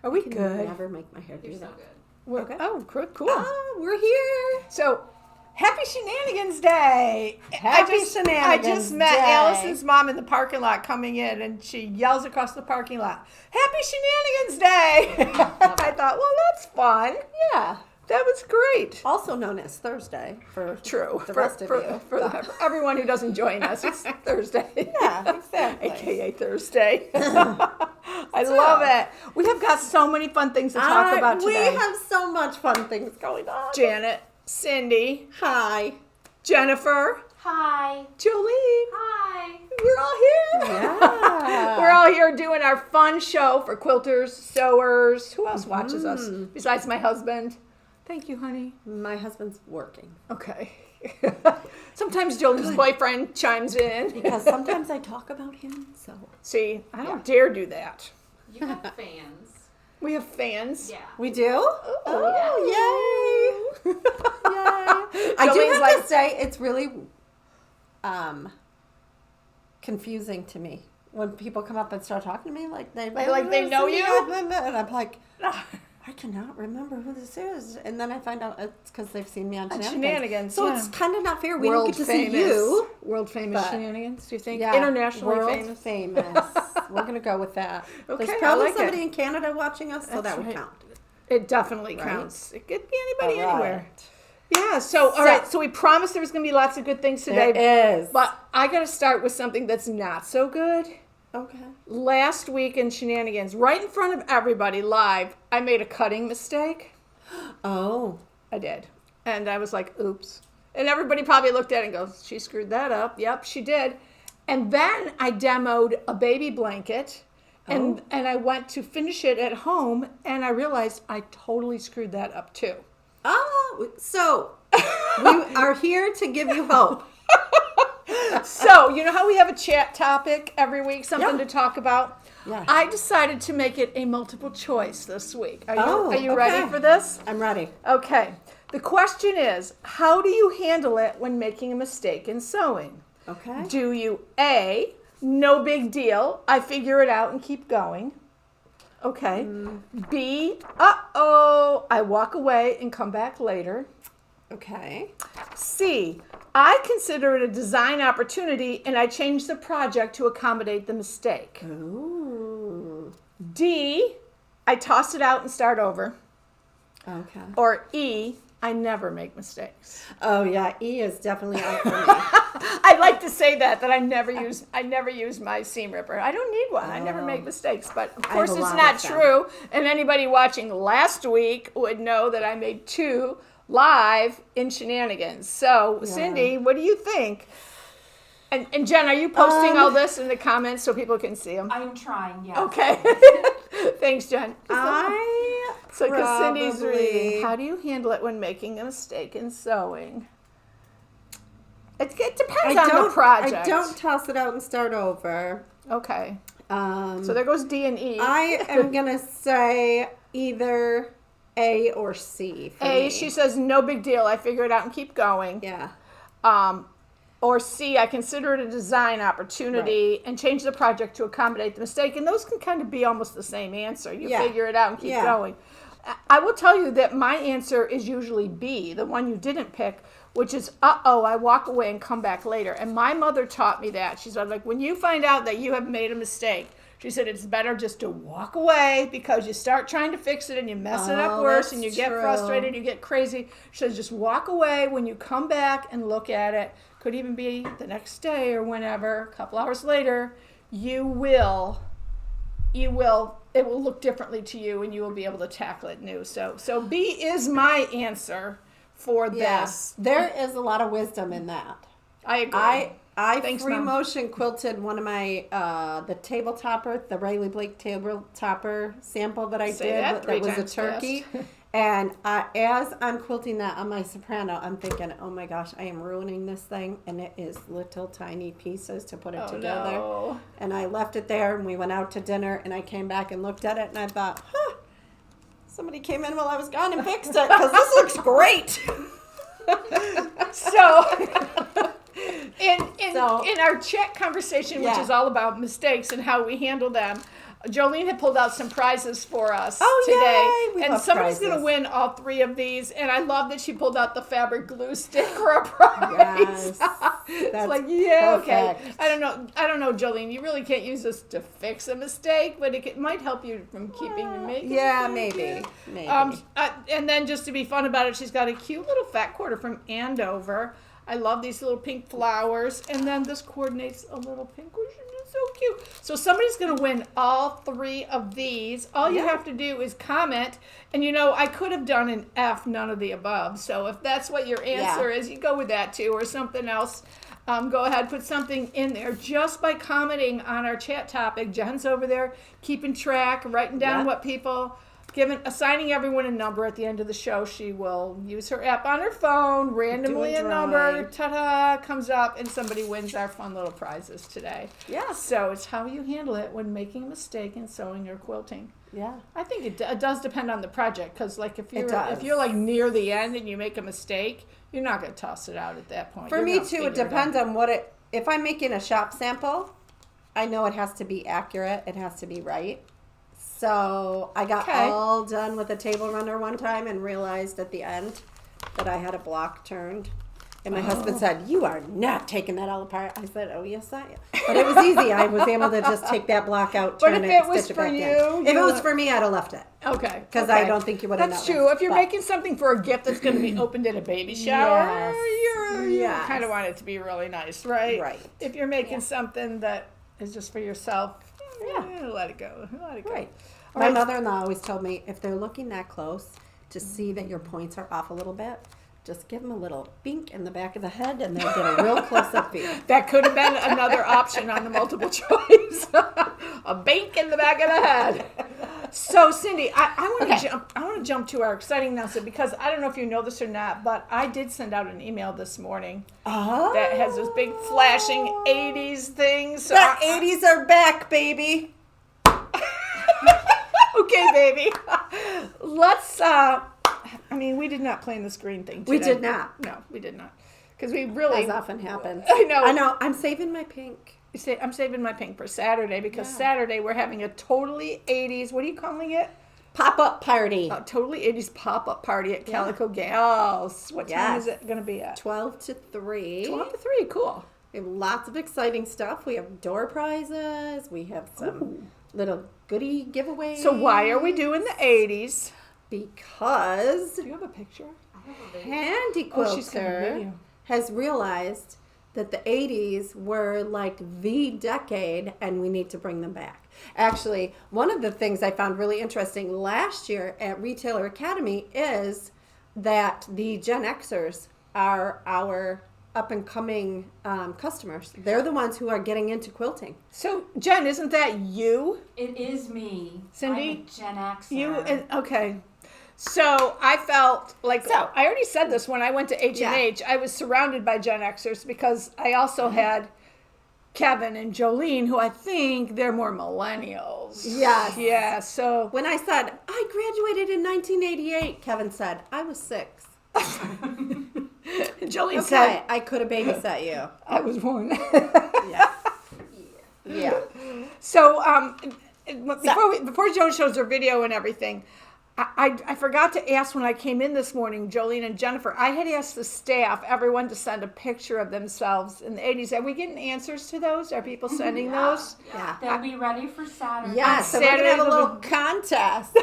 Are we I can good? never make my hair do You're so that. good. Okay. Oh, cool. We're here. So, happy Shenanigans Day. Happy I Shenanigans just met Day. Allison's mom in the parking lot coming in, and she yells across the parking lot, Happy Shenanigans Day. I thought, well, that's fun. Yeah. That was great. Also known as Thursday for True. the rest of you. For everyone who doesn't join us, it's Thursday. Yeah, exactly. AKA Thursday. I love it. We have got so many fun things to talk about today. We have so much fun things going on. Janet, Cindy, Hi. Jennifer, Hi. Jolene. Hi. We're all here. Yeah. We're all here doing our fun show for quilters, sewers. Who else watches us besides my husband? Thank you, honey. My husband's working. Okay. Sometimes Jolene's boyfriend chimes in. Because sometimes I talk about him, so. See, I don't dare do that. You have fans. We have fans. Yeah. We do? Oh, yay. Yay. I do Jolene's have like- to say, it's really confusing to me when people come up and start talking to me like they know you? and I'm like, I cannot remember who this is, and then I find out it's because they've seen me on Shenanigans. So it's kind of not fair. We don't get to see you. World famous but- Shenanigans, do you think? Yeah, Internationally world famous. We're gonna go with that. Okay, There's I probably like somebody it. in Canada watching us, so That's that would right. count. It definitely Right? counts. It could be anybody All right. anywhere. Yeah, so all right, so we promised there was going to be lots of good things today. There is. But I got to start with something that's not so good. Okay. Last week in Shenanigans, right in front of everybody live, I made a cutting mistake. Oh. I did. And I was like, oops. And everybody probably looked at it and goes, she screwed that up. Yep, she did. And then I demoed a baby blanket. And I went to finish it at home, and I realized I totally screwed that up too. Oh, so we are here to give you hope. So, you know how we have a chat topic every week, something Yeah. to talk about? Yeah. I decided to make it a multiple choice this week. Are you okay. ready for this? I'm ready. Okay. The question is, how do you handle it when making a mistake in sewing? Okay. Do you A, no big deal, I figure it out and keep going? Okay. B, uh-oh, I walk away and come back later. Okay. C, I consider it a design opportunity and I change the project to accommodate the mistake. Ooh. D, I toss it out and start over. Okay. Or E, I never make mistakes. Oh yeah, E is definitely out for me. I like to say that I never use my seam ripper. I don't need one. I never make mistakes. But of course a it's lot not of them. true. And anybody watching last week would know that I made 2 live in Shenanigans. So Cindy, what do you think? And Jen, are you posting all this in the comments so people can see them? I'm trying, yes. Okay. Thanks, Jen. So, because Cindy's reading, how do you handle it when making a mistake in sewing? It depends on the project. I don't toss it out and start over. Okay. So there goes D and E. I am gonna say either A or C. For A, me. she says, no big deal. I figure it out and keep going. Yeah. Or C, I consider it a design opportunity and change the project to accommodate the mistake. And those can kind of be almost the same answer. You figure it out and keep going. I will tell you that my answer is usually B, the one you didn't pick, which is, uh-oh, I walk away and come back later. And my mother taught me that. She said, like, when you find out that you have made a mistake, she said it's better just to walk away because you start trying to fix it and you mess it up worse and you get frustrated, you get crazy. She says just walk away. When you come back and look at it, could even be the next day or whenever, a couple hours later, it will look differently to you and you will be able to tackle it new. So B is my answer for this. There is a lot of wisdom in that. I agree. I Thanks, free Mom. motion quilted one of my the table topper, the Riley Blake table topper sample that I Say did. that 3 was a times turkey. fast. And as I'm quilting that on my soprano, I'm thinking, oh my gosh, I am ruining this thing. And it is little tiny pieces to put it together. No. And I left it there and we went out to dinner and I came back and looked at it and I thought, somebody came in while I was gone and fixed it because this looks great. So in our chat conversation, which Yeah. is all about mistakes and how we handle them, Jolene had pulled out some prizes for us yay! We today, and love somebody's going to prizes. win all 3 of these. And I love that she pulled out the fabric glue stick for a prize. Yes, It's that's like, yeah, okay. perfect. I don't know, Jolene. You really can't use this to fix a mistake, but it might help you from keeping you making. Yeah, mistakes. maybe. And then just to be fun about it, she's got a cute little fat quarter from Andover. I love these little pink flowers, and then this coordinates a little pink cushion. It's so cute. So somebody's going to win all 3 of these. All you have to do is comment, and I could have done an F, none of the above. So if that's what your answer is, you go with that too, or something else. Go ahead, put something in there just by commenting on our chat topic. Jen's over there keeping track, writing down what people... assigning everyone a number at the end of the show. She will use her app on her phone, randomly a number, ta-da, comes up, and somebody wins our fun little prizes today. Yeah. So it's how you handle it when making a mistake in sewing or quilting. Yeah. I think it does depend on the project, because like if you're like near the end and you make a mistake, you're not going to toss it out at that point. For me too, it depends on if I'm making a shop sample, I know it has to be accurate, it has to be right. So I got all done with a table runner one time and realized at the end that I had a block turned. And my husband said, "You are not taking that all apart." I said, "Oh, yes, I am." But it was easy. I was able to just take that block out, turn it, stitch it back in. If it was for me, I'd have left it. Okay. Because I don't think you would have That's noticed. true. If you're making something for a gift that's going to be opened at a baby shower, you kind of want it to be really nice, right? Right. If you're making something that is just for yourself, let it go. Let it go. Right. My mother-in-law always told me, if they're looking that close to see that your points are off a little bit, just give them a little bink in the back of the head and they'll get a real close-up view. That could have been another option on the multiple choice. A bink in the back of the head. So, Cindy, I want to jump to our exciting announcement, because I don't know if you know this or not, but I did send out an email this morning that has this big flashing 80s thing. So the 80s are back, baby. Okay, baby. Let's, we did not plan this green thing today. We did not. No, we did not. Because we really... As often happens. I know. I'm saving my pink. I'm saving my pink for Saturday, because Saturday we're having a totally 80s, what are you calling it? Pop-up party. A totally 80s pop-up party at Calico Gals. What time is it going to be at? 12 to 3. 12 to 3, cool. We have lots of exciting stuff. We have door prizes. We have some little goodie giveaways. So why are we doing the 80s? Because Do you have a picture? Handy Quilter has realized that the 80s were like the decade and we need to bring them back. Actually, one of the things I found really interesting last year at Retailer Academy is that the Gen Xers are our up-and-coming customers. They're the ones who are getting into quilting. So, Jen, isn't that you? It is me. Cindy? I'm a Gen Xer. Okay. So I felt like, I already said this when I went to H&H, I was surrounded by Gen Xers, because I also had Kevin and Jolene, who I think they're more millennials. Yes. Yeah, so. When I said, I graduated in 1988, Kevin said, I was 6. Jolene said, I could have babysat you. I was 1. Yeah. So, before Joan shows her video and everything, I forgot to ask when I came in this morning, Jolene and Jennifer, I had asked the staff, everyone, to send a picture of themselves in the 80s. Are we getting answers to those? Are people sending those? Yeah. They'll be ready for Saturday. Yeah, so we're going to have a little contest.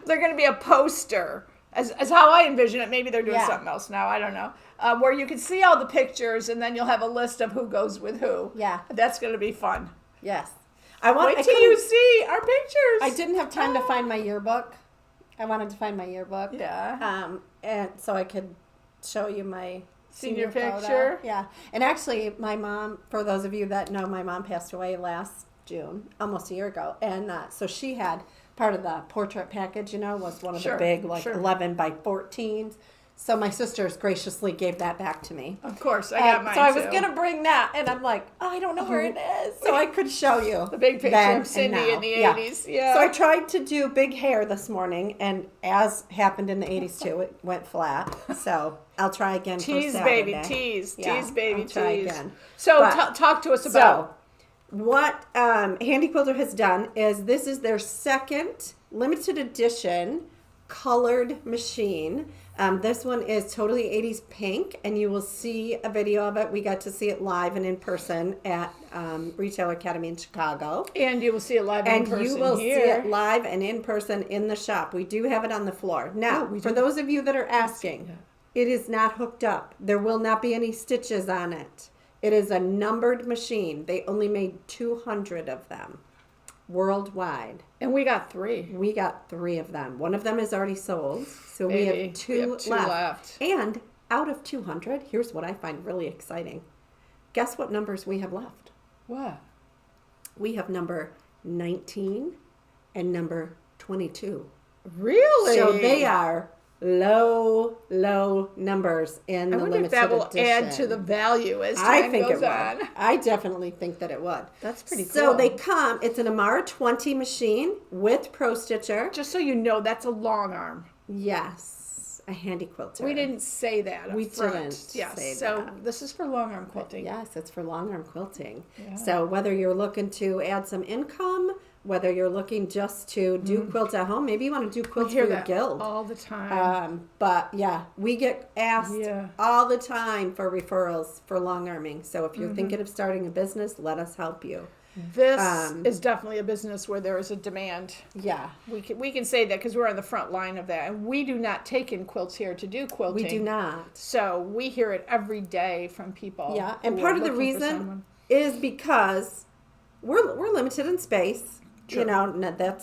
They're going to be a poster, as how I envision it. Maybe they're doing something else now. I don't know. Where you can see all the pictures, and then you'll have a list of who goes with who. Yeah. That's going to be fun. Yes. Wait till you see our pictures. I didn't have time to find my yearbook. I wanted to find my yearbook. Yeah. And so I could show you my senior picture. Photo. Yeah. And actually, my mom, for those of you that know, my mom passed away last June, almost a year ago. And so she had part of the portrait package, was one of the big, 11 by 14s. So my sisters graciously gave that back to me. Of course, I got mine So I was going to bring that, and I'm like, I don't know where it is. So I could show you. The big picture of Cindy in the 80s. Yeah. So I tried to do big hair this morning, and as happened in the 80s too, it went flat. So I'll try again for Saturday. Tease, Yeah, baby, I'll try tease. again. So talk to us about... what Handy Quilter has done is this is their second limited edition colored machine. This one is totally 80s pink, and you will see a video of it. We got to see it live and in person at Retail Academy in Chicago. And you will see it live and in person you will here. see it live and in person in the shop. We do have it on the floor. Now, for those of you that are asking, it is not hooked up. There will not be any stitches on it. It is a numbered machine. They only made 200 of them worldwide. And we got 3. We got 3 of them. One of them is already sold, so we have two left. And out of 200, here's what I find really exciting. Guess what numbers we have left? What? We have number 19 and number 22. Really? So they are low numbers in the limited edition. I wonder if that will add to the value as time goes on. I definitely think that it would. That's pretty cool. So they come, it's an Amara 20 machine with Pro Stitcher. Just so you know, that's a long arm. Yes, a Handy Quilter. We didn't say that up We front. didn't Yes. say So that. this is for long arm quilting. Yes, it's for long arm quilting. Yeah. So whether you're looking to add some income, whether you're looking just to do quilt at home, maybe you want to do quilts for hear your that guild. all the time. But yeah, we get asked Yeah. all the time for referrals for long arming. So if you're thinking of starting a business, let us help you. This is definitely a business where there is a demand. Yeah, We can say that because we're on the front line of that, and we do not take in quilts here to do quilting. we do not. So we hear it every day from people. Yeah, and who part are of the looking for reason someone. is because we're limited in space. True. You know,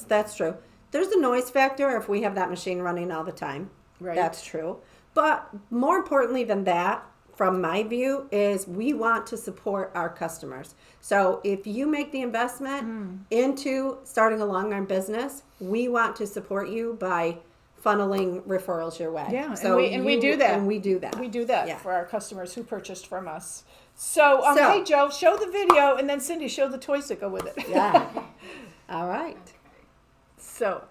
that's true. There's a noise factor if we have that machine running all the time. Right. That's true. But more importantly than that, from my view, is we want to support our customers. So if you make the investment into starting a long arm business, we want to support you by funneling referrals your way. Yeah, so and we do that. And we do that. We do that Yeah. for our customers who purchased from us. So, So- hey, Joe, show the video, and then Cindy, show the toys that go with it. Yeah. All right. So,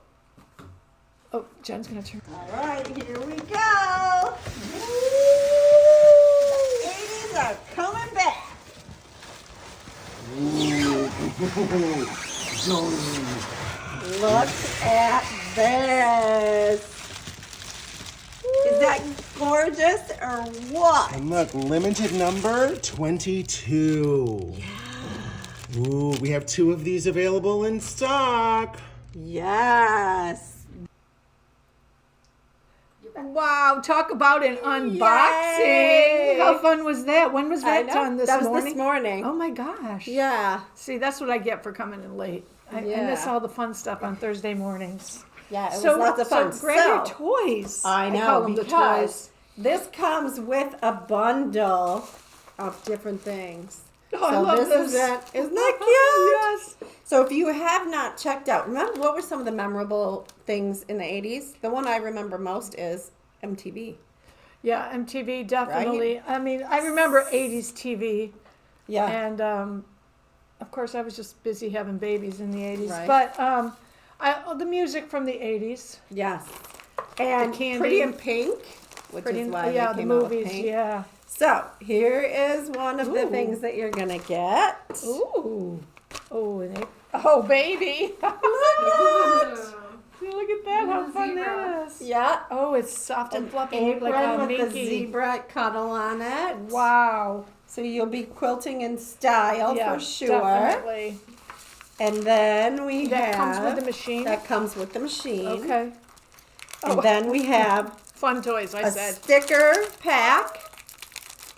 oh, Jen's going to turn. All right, here we go. The 80s are coming back. Look at this. Is that gorgeous or what? And look, limited number 22. Ooh, we have 2 of these available in stock. Yes. Wow, talk about an unboxing. Yay. How fun was that? When was that done this that was morning? this morning. Oh my gosh. Yeah. See, that's what I get for coming in late. I miss all the fun stuff on Thursday mornings. Yeah, it was lots of fun. So grab your toys. I know, call them the because toys. this comes with a bundle of different things. Oh, I love this. Isn't that cute? Yes. So if you have not checked out, remember what were some of the memorable things in the 80s? The one I remember most is MTV. Yeah, MTV, definitely. I mean, I remember 80s TV. Yeah. And, of course, I was just busy having babies in the 80s. Right. But the music from the 80s. Yes. And candy. Pretty in Pink, which is why yeah, they the came out with movies, pink. yeah. So here is one of the Ooh. things that you're going to get. Ooh. Oh, baby. Look at that. How fun that is. Yeah. Oh, it's soft and fluffy Apron like a with the Minky. zebra cuddle on it. Wow. So you'll be quilting in style Yeah, for sure. definitely. And then we That have comes with the machine? That comes with the machine. Okay. And then we have Fun toys, I a said. sticker pack.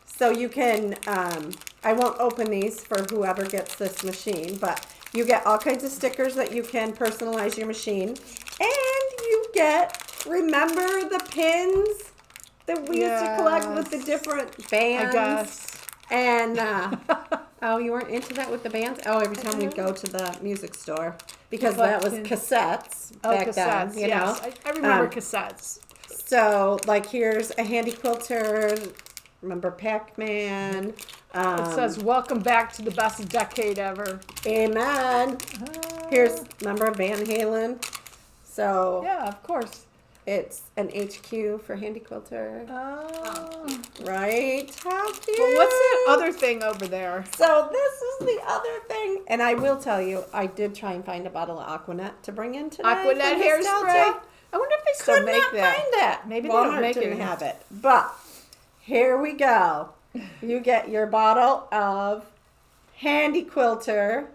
So you can I won't open these for whoever gets this machine, but you get all kinds of stickers that you can personalize your machine. And you get, remember the pins that we used to collect with the different bands? I guess. And, oh, you weren't into that with the bands? Oh, every time we'd go to the music store. Because that was cassettes back cassettes, then, you yes. know. I remember cassettes. So, like, here's a Handy Quilter. Remember Pac-Man. It says, welcome back to the best decade ever. Amen. Here's, remember Van Halen? So, Yeah, of course. It's an HQ for Handy Quilter. Oh. Right? How cute. Well, what's that other thing over there? So this is the other thing. And I will tell you, I did try and find a bottle of Aquanet to bring in today. Aquanet for hairspray? nostalgia. I wonder if they still Could make not that. find that. Maybe they Walmart don't make didn't it. have it. But here we go. You get your bottle of Handy Quilter,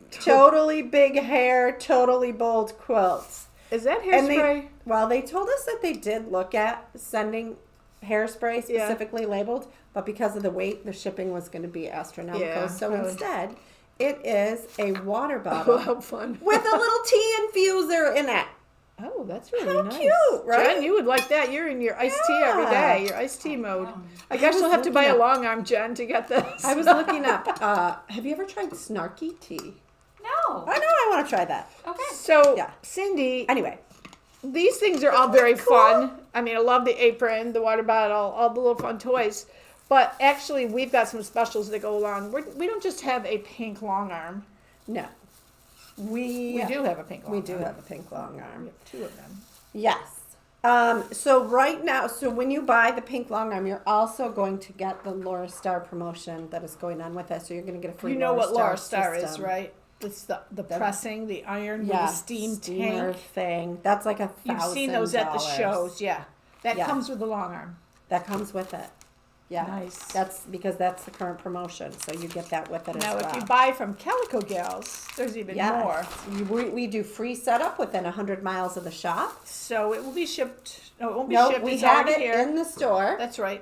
totally big hair, totally bold quilts. Is that And hairspray? they told us that they did look at sending hairspray specifically labeled, but because of the weight, the shipping was going to be astronomical. Yeah, so probably. instead, it is a water Oh, bottle how fun. with a little tea infuser in it. Oh, that's really How nice. cute, right? Jen, you would like that. You're in your iced tea every Yeah. day. Your iced tea mode. I I guess was you'll have to buy a looking long arm, Jen, to get this. I was looking up. Have you ever tried snarky tea? No. I know. I want to try that. Okay. So, Yeah. Cindy, Anyway, these things are all very fun. I mean, I love the apron, the water bottle, all the little fun toys. But actually, we've got some specials that go along. We don't just have a pink long arm. no, We do have a pink long we arm. do have a pink long We arm. have two of them. Yes. So right now, so when you buy the pink long arm, you're also going to get the Laura Star promotion that is going on with us. So you're going to get a free. You know what Laura Star system. is, right? It's the pressing, the iron with the steam steamer tank. thing. That's like $1,000. You've seen those at the shows, yeah. That Yeah. comes with the long arm. That comes with it. Yeah. Nice. That's because that's the current promotion. So you get that with it Now, as well. if you buy from Calico Gals, there's even more. We do free setup within 100 miles of the shop. So it will be shipped. No, it won't be No, shipped. we It's have already it here. in the store. That's right.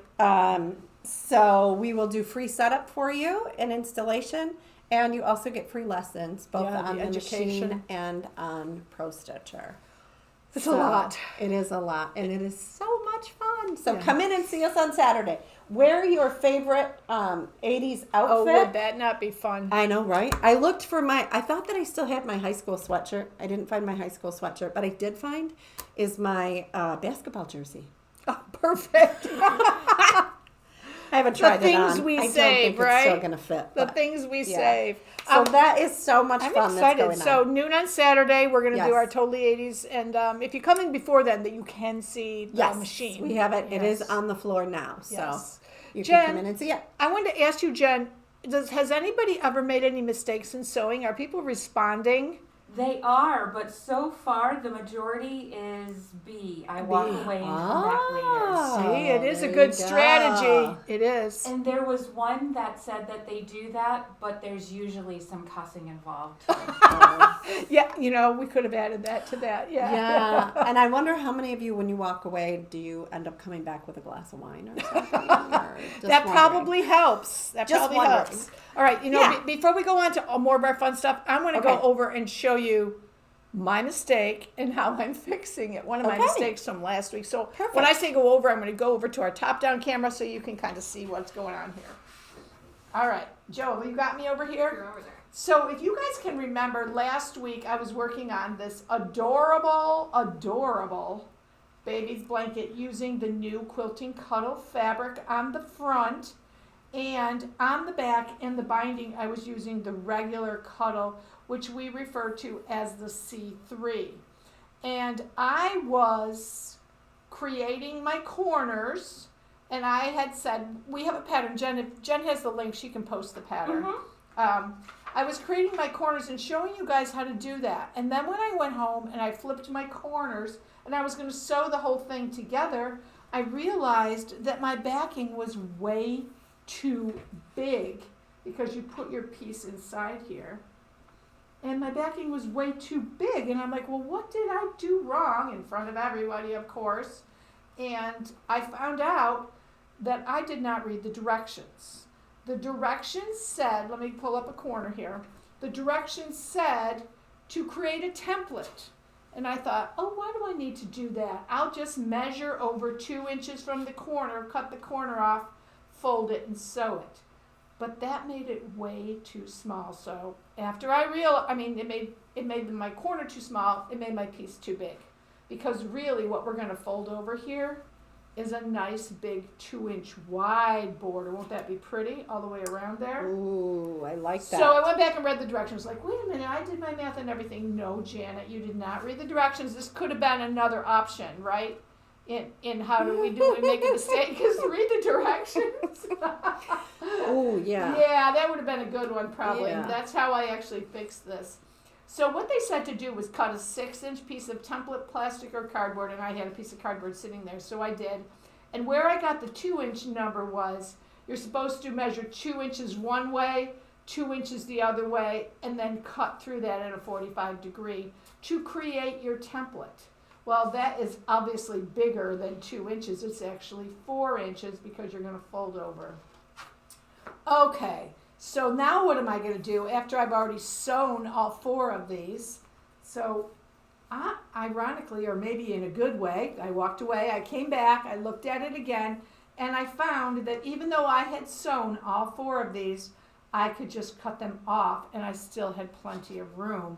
So we will do free setup for you and installation, and you also get free lessons both Yeah, on the the education. machine and on Pro Stitcher. It's a lot. It is a lot, and it is so much fun. So Yeah. come in and see us on Saturday. Wear your favorite 80s outfit. Oh, would that not be fun? I know, right? I looked for I thought that I still had my high school sweatshirt. I didn't find my high school sweatshirt, but I did find is my basketball jersey. Oh, perfect. I haven't tried it on. things we I don't save, think it's right? still gonna fit. The but- things we yeah. save. So that is so much I'm fun excited. that's going So on. noon on Saturday, we're going to do Yes. our totally 80s, and if you come in before then, that you can see the Yes, machine. we have it. It is Yes. on the floor now, so Yes. you Jen, can come in and see it. I wanted to ask you, Jen, has anybody ever made any mistakes in sewing? Are people responding? They are, but so far the majority is B. I walk away and come back Oh, later. See, it is a there good you go. strategy. It is. And there was one that said that they do that, but there's usually some cussing involved. Yeah, we could have added that to that. Yeah. Yeah, and I wonder how many of you, when you walk away, do you end up coming back with a glass of wine or something? Or just That wondering. probably helps. That Just probably wondering. helps. All right, Yeah. before we go on to more of our fun stuff, I'm going to go Okay. over and show you my mistake and how I'm fixing it. One of my Okay. mistakes from last week. So Perfect. when I say go over, I'm going to go over to our top-down camera so you can kind of see what's going on here. All right, Joe, you got me over here? over there. So if you guys can remember, last week I was working on this adorable baby's blanket using the new Quilting Cuddle fabric on the front, and on the back in the binding I was using the regular Cuddle, which we refer to as the C3. And I was creating my corners, and I had said, we have a pattern. Jen, if Jen has the link, she can post the pattern. I was creating my corners and showing you guys how to do that. And then when I went home and I flipped my corners and I was going to sew the whole thing together, I realized that my backing was way too big because you put your piece inside here. And my backing was way too big. And I'm like, well, what did I do wrong? In front of everybody, of course. And I found out that I did not read the directions. The directions said, let me pull up a corner here. The directions said to create a template. And I thought, oh, why do I need to do that? I'll just measure over 2 inches from the corner, cut the corner off, fold it, and sew it. But that made it way too small. So after I realized, it made my corner too small, it made my piece too big. Because really what we're going to fold over here is a nice big 2-inch wide border. Won't that be pretty all the way around there? Ooh, I like that. So I went back and read the directions. Like, wait a minute, I did my math and everything. No, Janet, you did not read the directions. This could have been another option, right? In how do we make a mistake? Because read the directions. Oh, yeah. Yeah, that would have been a good one probably. Yeah. That's how I actually fixed this. So what they said to do was cut a 6-inch piece of template plastic or cardboard, and I had a piece of cardboard sitting there, so I did. And where I got the 2-inch number was, you're supposed to measure 2 inches one way, 2 inches the other way, and then cut through that at a 45 degree to create your template. Well, that is obviously bigger than 2 inches. It's actually 4 inches because you're going to fold over. Okay, so now what am I going to do after I've already sewn all 4 of these? So ironically, or maybe in a good way, I walked away, I came back, I looked at it again, and I found that even though I had sewn all 4 of these, I could just cut them off and I still had plenty of room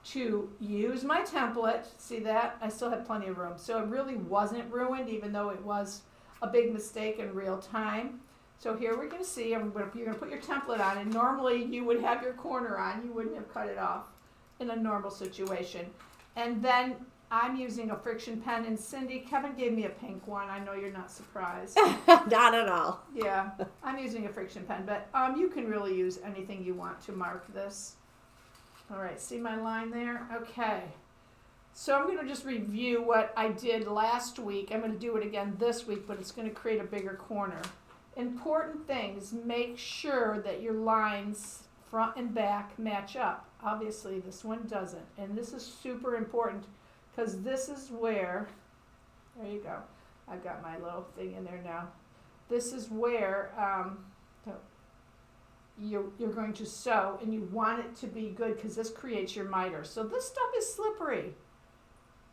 to use my template. See that? I still had plenty of room. So it really wasn't ruined, even though it was a big mistake in real time. So here we're going to see, you're going to put your template on, and normally you would have your corner on. You wouldn't have cut it off in a normal situation. And then I'm using a friction pen, and Cindy, Kevin gave me a pink one. I know you're not surprised. Not at all. Yeah, I'm using a friction pen, but you can really use anything you want to mark this. All right, see my line there? Okay. So I'm going to just review what I did last week. I'm going to do it again this week, but it's going to create a bigger corner. Important things, make sure that your lines front and back match up. Obviously, this one doesn't, and this is super important because this is where, there you go, I've got my little thing in there now. This is where you're going to sew, and you want it to be good because this creates your miter. So this stuff is slippery.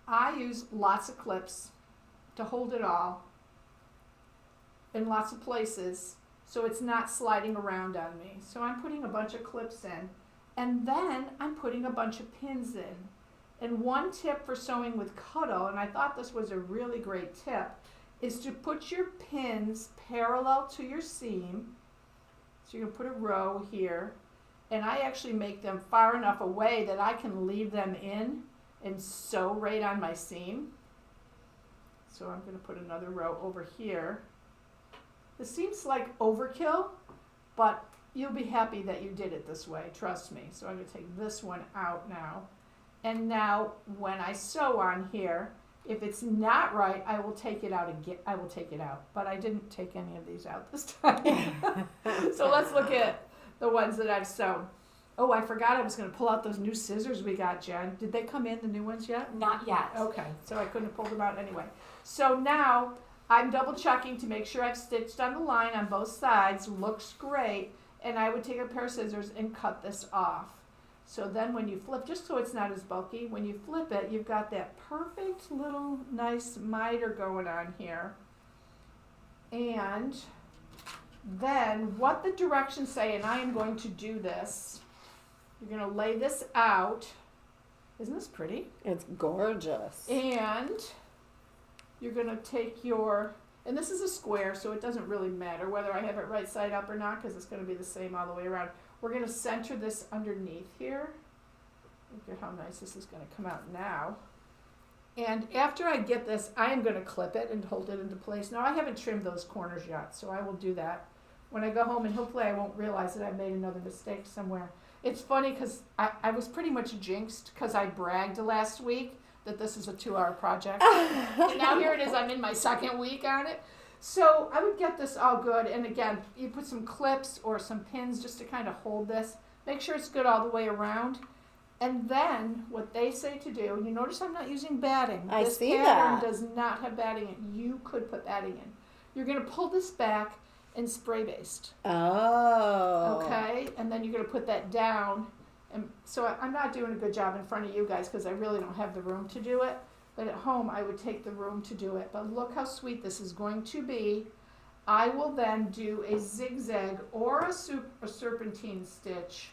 I use lots of clips to hold it all in lots of places so it's not sliding around on me. So I'm putting a bunch of clips in, and then I'm putting a bunch of pins in. And one tip for sewing with Cuddle, and I thought this was a really great tip, is to put your pins parallel to your seam. So you're going to put a row here, and I actually make them far enough away that I can leave them in and sew right on my seam. So I'm going to put another row over here. This seems like overkill, but you'll be happy that you did it this way, trust me. So I'm going to take this one out now. And now when I sew on here, if it's not right, I will take it out again. I will take it out, but I didn't take any of these out this time. So let's look at the ones that I've sewn. Oh, I forgot I was going to pull out those new scissors we got, Jen. Did they come in, the new ones yet? Not yet. Okay, so I couldn't have pulled them out anyway. So now I'm double checking to make sure I've stitched on the line on both sides. Looks great. And I would take a pair of scissors and cut this off. So then when you flip, just so it's not as bulky, when you flip it, you've got that perfect little nice miter going on here. And then what the directions say, and I am going to do this, you're going to lay this out. Isn't this pretty? It's gorgeous. And you're going to take your, and this is a square, so it doesn't really matter whether I have it right side up or not, because it's going to be the same all the way around. We're going to center this underneath here. Look at how nice this is going to come out now. And after I get this, I am going to clip it and hold it into place. Now, I haven't trimmed those corners yet, so I will do that when I go home, and hopefully I won't realize that I made another mistake somewhere. It's funny because I was pretty much jinxed because I bragged last week that this is a 2-hour project. And now here it is, I'm in my second week on it. So I would get this all good, and again, you put some clips or some pins just to kind of hold this. Make sure it's good all the way around. And then what they say to do, you notice I'm not using batting. I this see pattern that. does not have batting in. You could put batting in. You're going to pull this back and spray baste. Oh. Okay, and then you're going to put that down. And so I'm not doing a good job in front of you guys because I really don't have the room to do it. But at home, I would take the room to do it. But look how sweet this is going to be. I will then do a zigzag or a serpentine stitch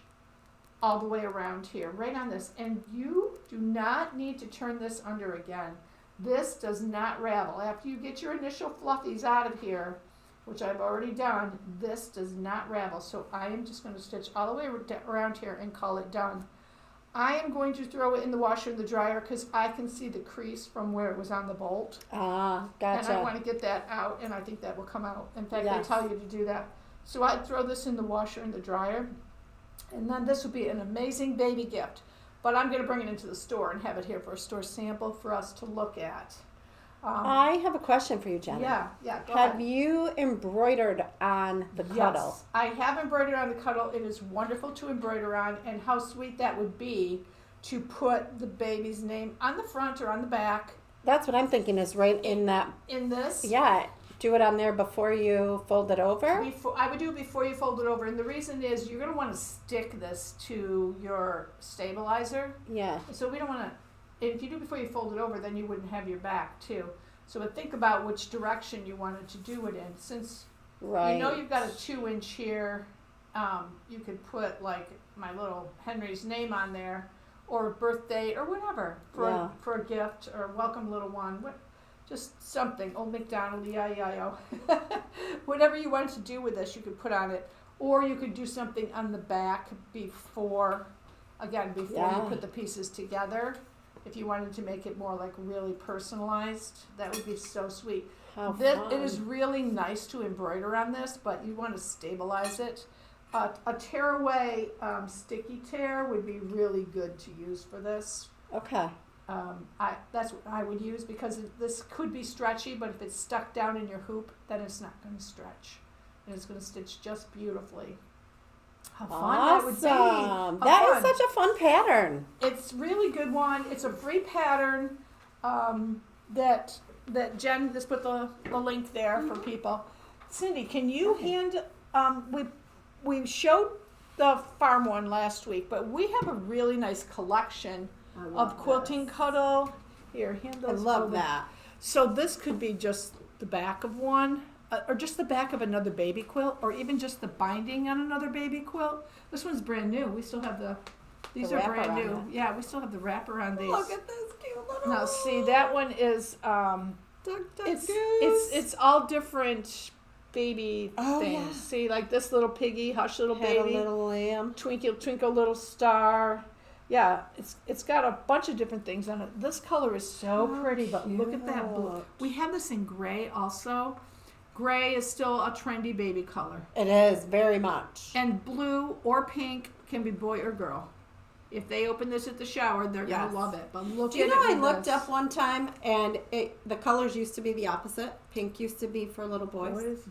all the way around here, right on this. And you do not need to turn this under again. This does not ravel. After you get your initial fluffies out of here, which I've already done, this does not ravel. So I am just going to stitch all the way around here and call it done. I am going to throw it in the washer and the dryer because I can see the crease from where it was on the bolt. Ah, gotcha. And I want to get that out, and I think that will come out. In fact, Yes. they tell you to do that. So I'd throw this in the washer and the dryer, and then this would be an amazing baby gift. But I'm going to bring it into the store and have it here for a store sample for us to look at. I have a question for you, Jenna. Yeah, go Have ahead. you embroidered on the cuddle? Yes, I have embroidered on the cuddle. It is wonderful to embroider on, and how sweet that would be to put the baby's name on the front or on the back That's what I'm thinking is right in that. in this. Yeah, do it on there before you fold it over. I would do it before you fold it over, and the reason is you're going to want to stick this to your stabilizer. Yeah. So we don't want to. If you do it before you fold it over, then you wouldn't have your back too. So but think about which direction you wanted to do it in. Since Right. you know you've got a 2-inch here, you could put like my little Henry's name on there, or birthday or whatever for a gift or welcome little one. Just something. Old McDonald, E-I-E-I-O. Whatever you wanted to do with this, you could put on it. Or you could do something on the back before you put the pieces together. If you wanted to make it more like really personalized, that would be so sweet. How It fun. is really nice to embroider on this, but you want to stabilize it. A tearaway sticky tear would be really good to use for this. Okay. That's what I would use because this could be stretchy, but if it's stuck down in your hoop, then it's not going to stretch. And it's going to stitch just beautifully. How fun that would be. Awesome. How That fun. is such a fun pattern. It's really good one. It's a free pattern that Jen just put the link there for people. Cindy, can you hand we showed the farm one last week, but we have a really nice collection of quilting cuddle. Here, hand I those love over. that. So this could be just the back of one, or just the back of another baby quilt, or even just the binding on another baby quilt. This one's brand new. We still have these The are wrapper brand on new. it. Yeah, we still have the wrapper on these. Look at this cute little. Now see, that one is it's goose. it's all different baby Oh, things. yeah. See, like this little piggy, hush little Had a baby, little lamb. twinkle twinkle little star. Yeah, it's got a bunch of different things on it. This color is so How pretty, but look at that blue. cute. We have this in gray also. Gray is still a trendy baby color. It is very much. And blue or pink can be boy or girl. If they open this at the shower, they're Yes. gonna love it. But look Do you at know it I with looked this. up one time and the colors used to be the opposite. Pink used to be for little What boys. is-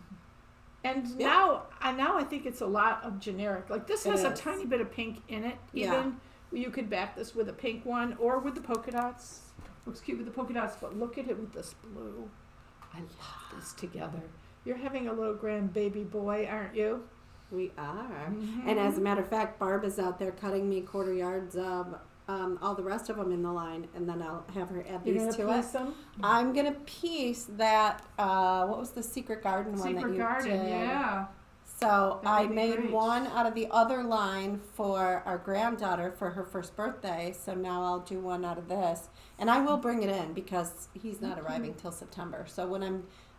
And Yeah. now I think it's a lot of generic. Like this It has a is. tiny bit of pink in it. Yeah. Even you could back this with a pink one or with the polka dots. Looks cute with the polka dots, but look at it with this blue. I love this together. You're having a little grandbaby boy, aren't you? We are. Mhm. And as a matter of fact, Barb is out there cutting me quarter yards of all the rest of them in the line, and then I'll have her add You're these gonna to it. piece them? I'm gonna piece that. What was the Secret Garden one that Secret you Garden, did? yeah. So That I would be made great. one out of the other line for our granddaughter for her first birthday. So now I'll do one out of this, and I will bring it in because he's not arriving till September. So when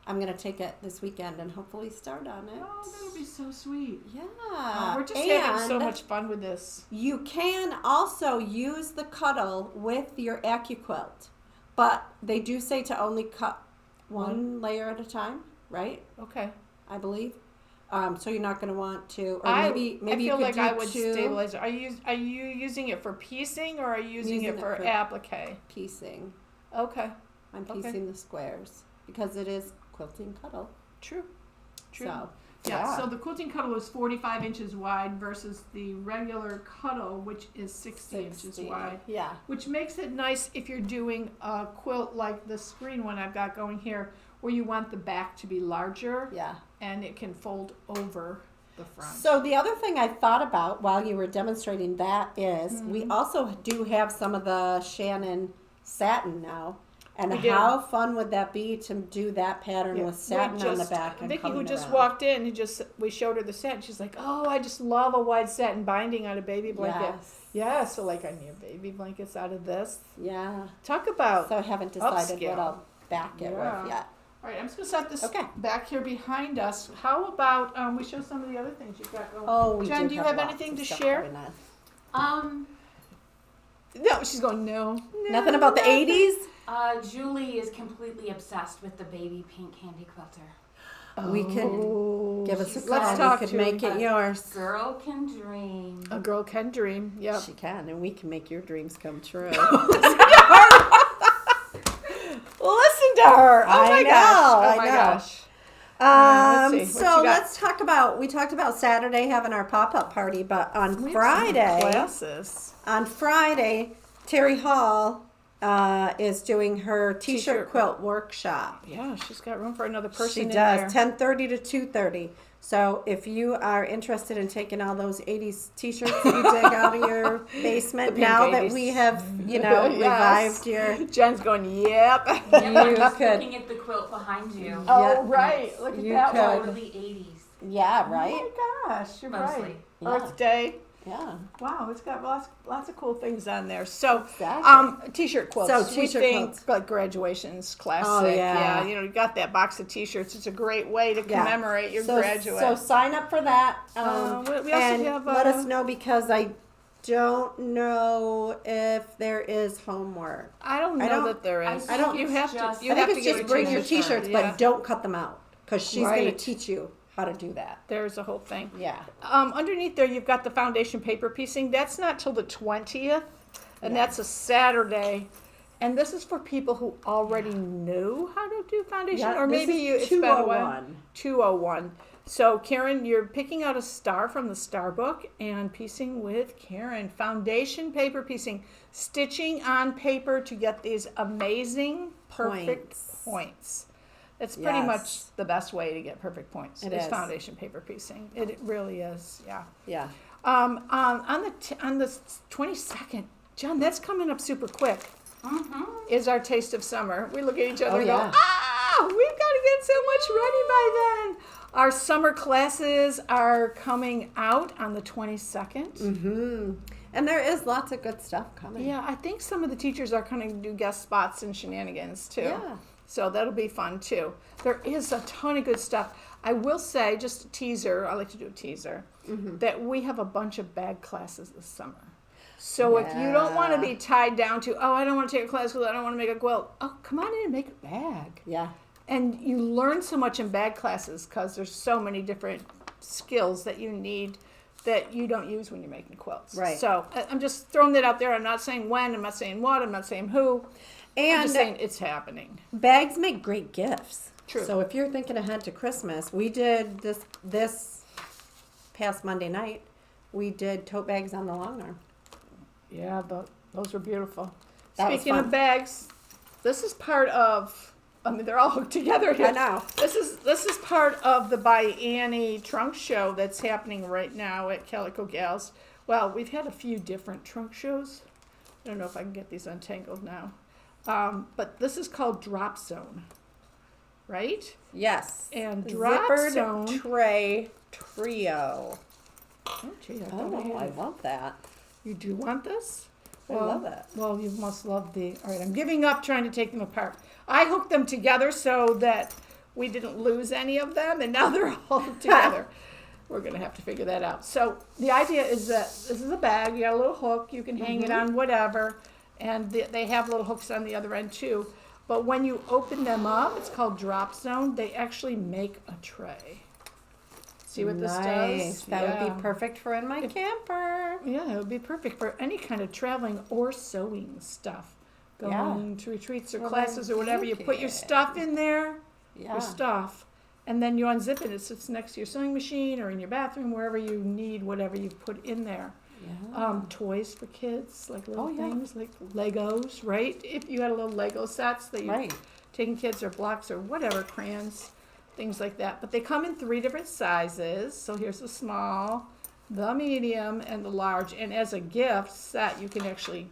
I'm gonna take it this weekend and hopefully start on it. Oh, that would be so sweet. Yeah. Oh, we're just having so And much fun with this. You can also use the cuddle with your AccuQuilt, but they do say to only cut one layer at a time, right? Okay. I believe. So you're not going to want to, or I maybe feel you could like do I would two stabilize it. Are you using it for piecing or are you using it for applique? piecing. Okay. I'm Okay. piecing the squares because it is quilting cuddle. True. So Yeah, so the quilting cuddle is 45 inches wide versus the regular cuddle, which is 60 inches wide. Yeah. Which makes it nice if you're doing a quilt like the screen one I've got going here, where you want the back to be larger Yeah. and it can fold over the front. So the other thing I thought about while you were demonstrating that is we also do have some of the Shannon satin now. And We did. how fun would that be to do that pattern with satin on the back and Vicky, coming who just around? walked in, we showed her the satin. She's like, "Oh, I just love a wide satin binding on a baby blanket." Yes. Yeah, so like on your baby blankets out of this. Yeah. Talk about. So I haven't decided upscale. what I'll back it Yeah. with yet. All right, I'm just gonna set this Okay. back here behind us. How about we show some of the other things you've got going? Oh, we Jen, do do you have lots anything of to stuff share? going on. No, she's going no. Nothing about the 80s? Julie is completely obsessed with the baby pink candy quilter. We can give us a call. Let's talk We could to make it yours. Girl can dream. A girl can dream. Yep. She can, and we can make your dreams come true. Listen to her. Oh my gosh. I Oh my know. gosh. Let's see. What So you got? let's talk about, we talked about Saturday having our pop-up party, but on We have some Friday, classes. Terry Hall is doing her t-shirt T-shirt quilt workshop. Yeah, she's got room for another person She in does, there. 10:30 to 2:30. So if you are interested in taking all those 80s t-shirts that you dig out of your basement, The pink now that 80s. we have, Yes. revived your... Jen's going, yep. Yep, I'm You just could- looking at the quilt behind you. Oh, Yeah. right. Look at You that could. one. Totally 80s. Yeah, right? Oh my gosh, you're Mostly. right. Yeah. Earth Day. Yeah. Wow, it's got lots of cool things on there. So, Exactly. t-shirt quilts. So, We t-shirt think, quilts. like graduations, classic. Oh, yeah. You got that box of t-shirts. It's a great way to Yeah. commemorate your So graduate. sign up for that. we also and have, let us know, because I don't know if there is homework. I don't I know don't- that there is. I don't- You have to. just- You I think have it's to get just a bring your t-shirt. t-shirts, Yeah. but don't cut them out, because she's going to Right. teach you how to do that. There's a whole thing. Yeah. Underneath there, you've got the foundation paper piecing. That's not till the 20th, and Yeah. that's a Saturday. And this is for people who already knew how to do foundation, Yeah, or this maybe is it's been a while. 201. 201. So, Karen, you're picking out a star from the star book and piecing with Karen. Foundation paper piecing, stitching on paper to get these amazing, perfect points. It's pretty Yes. much the best way to get perfect points. It is is. foundation paper piecing. It really is. Yeah. Yeah. On the 22nd, John, that's coming up super quick. Is our taste of summer. We look at each other and yeah. go, we've got to get so much ready by then. Our summer classes are coming out on the 22nd. Mm-hmm. And there is lots of good stuff coming. Yeah, I think some of the teachers are going to do guest spots in Shenanigans too. Yeah. So that'll be fun too. There is a ton of good stuff. I will say, just a teaser, I like to do a teaser, that we have a bunch of bag classes this summer. So if you don't want to be tied down to, I don't want to take a class because I don't want to make a quilt, come on in and make a bag. Yeah. And you learn so much in bag classes because there's so many different skills that you need that you don't use when you're making quilts. Right. So I'm just throwing that out there. I'm not saying when, I'm not saying what, I'm not saying who. I'm And just saying it's happening. bags make great gifts. True. So if you're thinking ahead to Christmas, we did this past Monday night, we did tote bags on the long arm. Yeah, those were beautiful. That was Speaking fun. of bags, this is part of, they're all hooked together here. I know. This is part of the By Annie trunk show that's happening right now at Calico Gals. Well, we've had a few different trunk shows. I don't know if I can get these untangled now. But this is called Drop Zone, right? Yes. And Drop Zippered Zone. tray trio. Oh, gee, I thought I Oh, I had. love that. You do want this? I love it. Well, you must love the. All right, I'm giving up trying to take them apart. I hooked them together so that we didn't lose any of them, and now they're all together. We're going to have to figure that out. So the idea is that this is a bag. You got a little hook. You can hang it on whatever, and they have little hooks on the other end too. But when you open them up, it's called Drop Zone. They actually make a tray. See what this does? That would Yeah. be perfect for in my camper. Yeah, it would be perfect for any kind of traveling or sewing stuff. Going to retreats or Well, classes or whatever. You put your thinking. stuff in there, Yeah. your stuff, and then you unzip it. It sits next to your sewing machine or in your bathroom, wherever you need whatever you put in there. Yeah. Toys for kids, like little Oh, yeah. things, like Legos, right? If you had a little Lego sets that you're Right. taking kids or blocks or whatever, crayons, things like that. But they come in 3 different sizes. So here's the small, the medium, and the large. And as a gift set, you can actually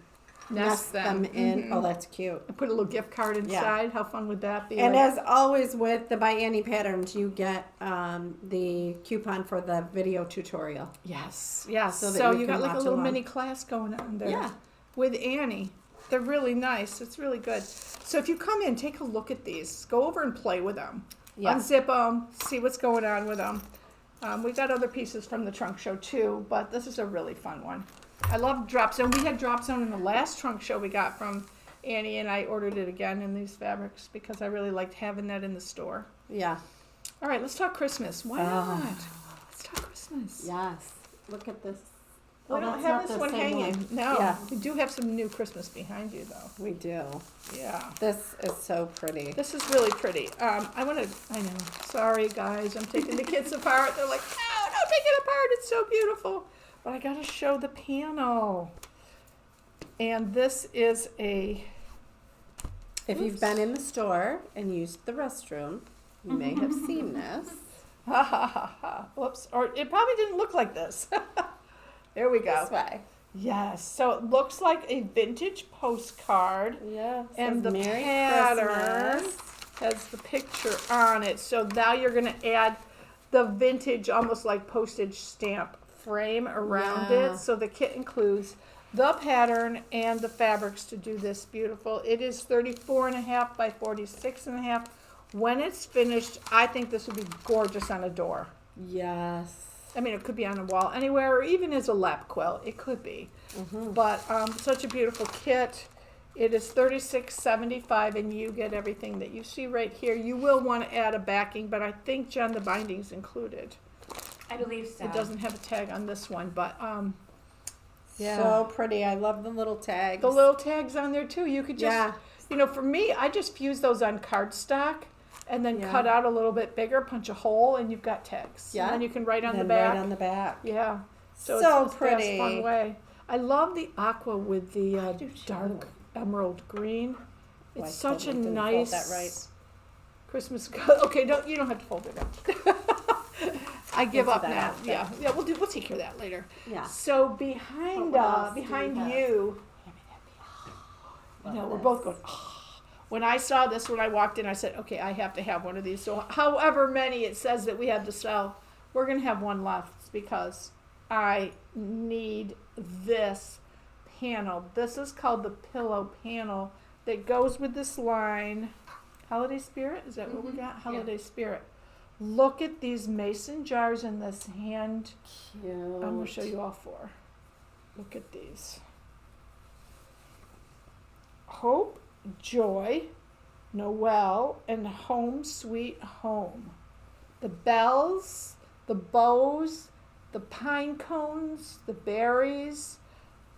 nest them in. Mm-hmm. Oh, that's cute. And put a little gift card inside. How fun would that be? And as always with the By Annie patterns, you get the coupon for the video tutorial. yes. So you you got can like a watch little along. mini class going on there. Yeah. With Annie. They're really nice. It's really good. So if you come in, take a look at these. Go over and play with them. Yeah. Unzip them. See what's going on with them. We got other pieces from the trunk show too, but this is a really fun one. I love Drop Zone. We had Drop Zone in the last trunk show we got from Annie, and I ordered it again in these fabrics because I really liked having that in the store. Yeah. All right, let's talk Christmas. Why not? Let's talk Christmas. Yes. Look at this. We Oh, don't that's have not this the one same hanging. one. No. Yeah. We do have some new Christmas behind you, though. We do. Yeah. This is so pretty. This is really pretty. I know. Sorry, guys. I'm taking the kids apart. They're like, no, don't take it apart. It's so beautiful. But I got to show the panel. And this is a... If you've been in the store and used the restroom, you may have seen this. Ha ha ha ha. Whoops. Or it probably didn't look like this. There we go. This way. Yes. So it looks like a vintage postcard. Yeah. And the Merry pattern Christmas. has the picture on it. So now you're going to add the vintage, almost like postage stamp frame around Yeah. it. So the kit includes the pattern and the fabrics to do this beautiful. It is 34.5 by 46.5. When it's finished, I think this would be gorgeous on a door. Yes. I mean, it could be on a wall anywhere, or even as a lap quilt. It could be. But such a beautiful kit. It is $36.75, and you get everything that you see right here. You will want to add a backing, but I think, Jen, the binding's included. I believe so. It doesn't have a tag on this one, but yeah. So pretty. I love the little tags. The little tags on there, too. You could just, Yeah. for me, I just fuse those on cardstock and then Yeah. cut out a little bit bigger, punch a hole, and you've got tags. Yeah. And then you can write on the And back. Right on the back. Yeah. So So it's pretty. a fun way. I love the aqua with the do too. dark emerald green. Oh, I It's such a totally didn't fold nice that right. Christmas. Okay, you don't have to fold it up. I give We'll up do that now. after. Yeah, we'll take care of that later. Yeah. So behind What else do we behind have? you, we're both going. "Oh." When I saw this, when I walked in, I said, "Okay, I have to have one of these." So, however many it says that we have to sell, we're gonna have one left because I need this panel. This is called the pillow panel that goes with this line. Holiday Spirit, is that what we got? Holiday Spirit. Look at these mason jars in this hand. Cute. I'm gonna show you all four. Look at these. Hope, Joy, Noel, and Home Sweet Home. The bells, the bows, the pine cones, the berries.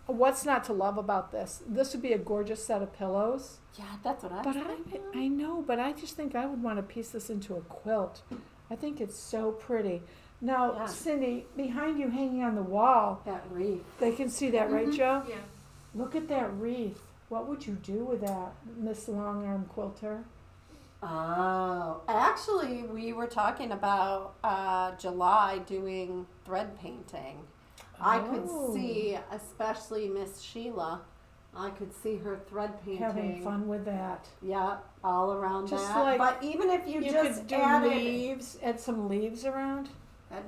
What's not to love about this? This would be a gorgeous set of pillows. Yeah, that's what I But was thinking. I know, but I just think I would want to piece this into a quilt. I think it's so pretty. Now, Yeah. Cindy, behind you hanging on the wall, That wreath. they can see that, right, Joe? Yeah. Look at that wreath. What would you do with that, Miss Long Arm Quilter? Oh, actually, we were talking about July doing thread painting. I could Oh. see, especially Miss Sheila, I could see her thread painting. Having fun with that. Yeah, all around Just that. like but even if you, You just could do add add some leaves around.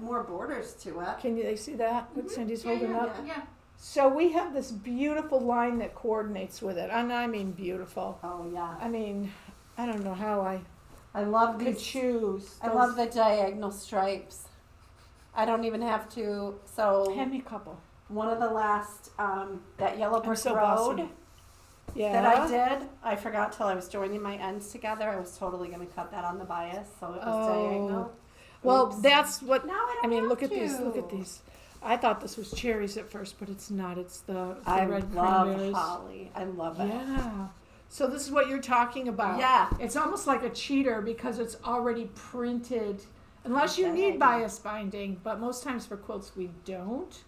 more borders to it. Can they see that? What Cindy's holding yeah, up? Yeah. So we have this beautiful line that coordinates with it, and I mean beautiful. Oh yeah, I mean, I don't know how I I love could these. choose. I love the diagonal stripes. I don't even have to. So Hand me a couple. one of the last that yellow brick so road bossy. Yeah. that I did, I forgot till I was joining my ends together. I was totally going to cut that on the bias, so it was Oh. diagonal. Well, Oops. that's what Now I I don't mean. have Look at to. these. Look at these. I thought this was cherries at first, but it's not. It's the I red love cranberries. holly. I love it. Yeah. So this is what you're talking about. Yeah. It's almost like a cheater because it's already printed. Unless you Okay. need bias binding, but most times for quilts we don't.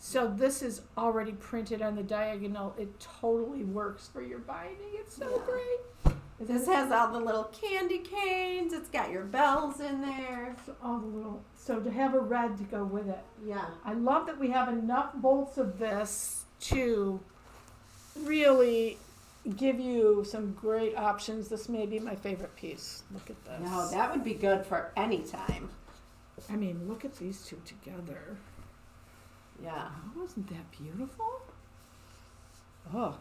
So this is already printed on the diagonal. It totally works for your binding. It's so Yeah. great. This has all the little candy canes. It's got your bells in there. So all the little. So to have a red to go with it. Yeah. I love that we have enough bolts of this to really give you some great options. This may be my favorite piece. Look at this. No, that would be good for any time. I mean, look at these two together. Yeah. Oh, isn't that beautiful? Oh,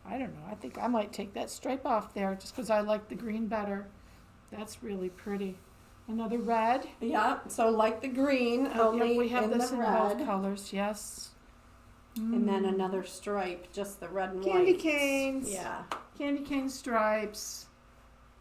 I don't know. I think I might take that stripe off there just because I like the green better. That's really pretty. Another red. Yeah, so like the green, only Yep, we have in this the in red. both colors, yes. And then another stripe, just the red and Candy white. canes. Yeah. Candy cane stripes.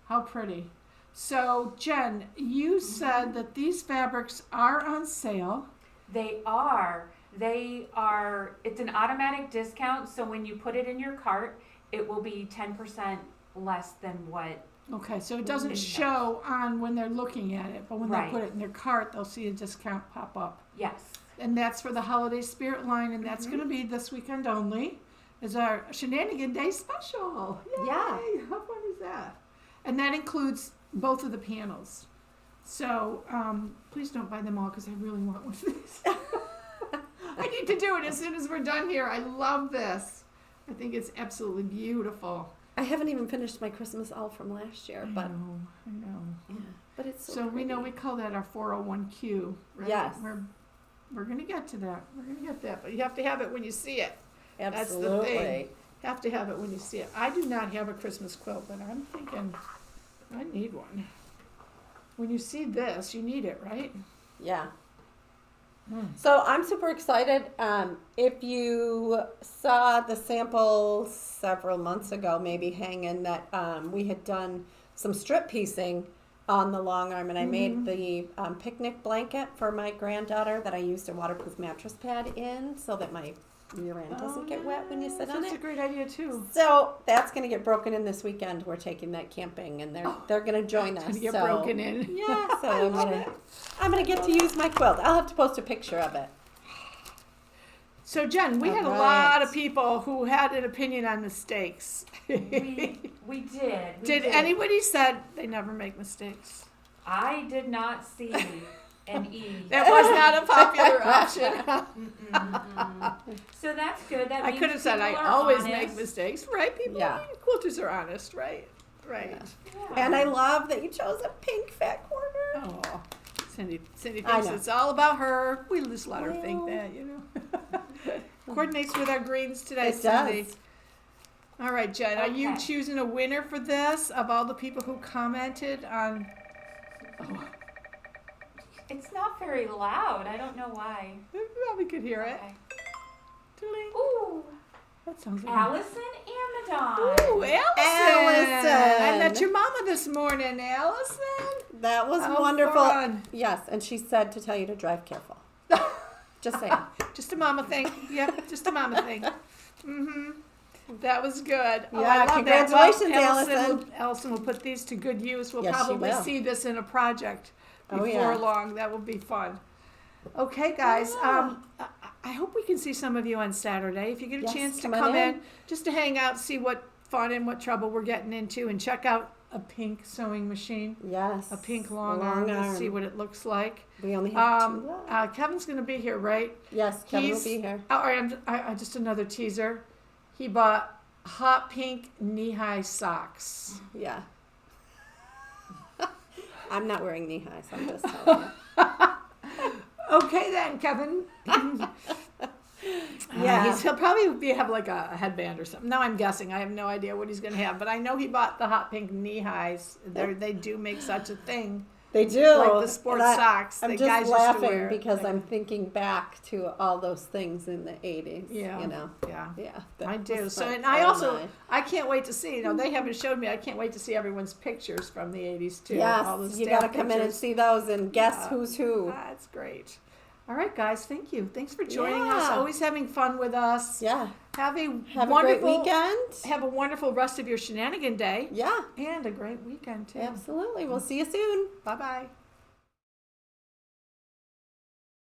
How pretty. So, Jen, you said that these fabrics are on sale. They are. It's an automatic discount, so when you put it in your cart, it will be 10% less than what. Okay, so it doesn't show on when they're looking at it, but when they Right. put it in their cart, they'll see a discount pop up. Yes. And that's for the Holiday Spirit line, and that's going to be this weekend only. Is our Shenanigan Day special. Yay! Yeah. How fun is that? And that includes both of the panels. So please don't buy them all because I really want one of these. I need to do it as soon as we're done here. I love this. I think it's absolutely beautiful. I haven't even finished my Christmas owl from last year, but I know. yeah, but it's so, So we know we pretty. call that our 401q, right? Yes. We're going to get to that. We're going to get that. But you have to have it when you see it. Absolutely. That's the thing. Have to have it when you see it. I do not have a Christmas quilt, but I'm thinking I need one. When you see this, you need it, right? Yeah. So I'm super excited. If you saw the sample several months ago, maybe hanging, that we had done some strip piecing on the long arm, and I made the picnic blanket for my granddaughter that I used a waterproof mattress pad in, so that my rear end doesn't get wet when you sit on That's a it. great idea too. So that's going to get broken in this weekend. We're taking that camping, and they're going to join us. Gonna get so. broken in. Yeah, so I'm gonna get to use my quilt. I'll have to post a picture of it. So Jen, we had a All lot right. of people who had an opinion on mistakes. We did. We Did anybody said they never make mistakes? I did not see an E. That was not a popular option. So that's good. That I means could have said I people are always honest. make mistakes, right? People, Yeah. quilters are honest, right? Right. Yeah. And I love that you chose a pink fat quarter. Oh, Cindy I thinks know. it's all about her. We just let her think Well. that, you know. Coordinates with our greens today, It Cindy. does. All right, Jen, are you Okay. choosing a winner for this of all the people who commented on? Oh, It's not very loud. I don't know why. you probably could hear it. Okay. Ding. Ooh, That sounds like Allison Amadon. Ooh, Allison. Allison. I met your mama this morning, Allison. That was How wonderful. fun. Yes, and she said to tell you to drive careful. Just saying. Just a mama thing. Yep, just a mama thing. That was good. Oh, Yeah, I love congratulations, that. Well, Allison. Allison will put these to good use. We'll Yes, she probably will. see this in a project Oh, before yeah. long. That will be fun. Okay, guys. Yeah. I hope we can see some of you on Saturday. If you get a Yes, chance to come on come in, in. just to hang out, see what fun and what trouble we're getting into, and check out a pink sewing machine, Yes. a pink long arm. Let's see what it looks like. We only have two left. Kevin's going to be here, right? Yes, Kevin will he's- be here. All right, I just another teaser. He bought hot pink knee-high socks. Yeah. I'm not wearing knee highs. I'm just telling you. Okay then, Kevin. Yeah. He'll probably have like a headband or something. Now I'm guessing. I have no idea what he's going to have, but I know he bought the hot pink knee-highs. They do make such a thing. They do. Like the sports And socks I'm that just guys used to laughing wear. because Like- I'm thinking back to all those things in the 80s. Yeah. You know. Yeah. Yeah. I that do. was So, fun. and I Oh, also, my. I can't wait to see, they haven't showed me, I can't wait to see everyone's pictures from the 80s too. All the Yes, you staff got to come in and pictures. see those and guess Yeah. who's who. That's great. All right, guys, thank you. Thanks for joining us. Yeah. Always having fun with us. Yeah. Have a Have a great wonderful weekend. Have a wonderful rest of your Shenanigan day Yeah, and a great weekend too. absolutely. We'll see you soon. Bye bye.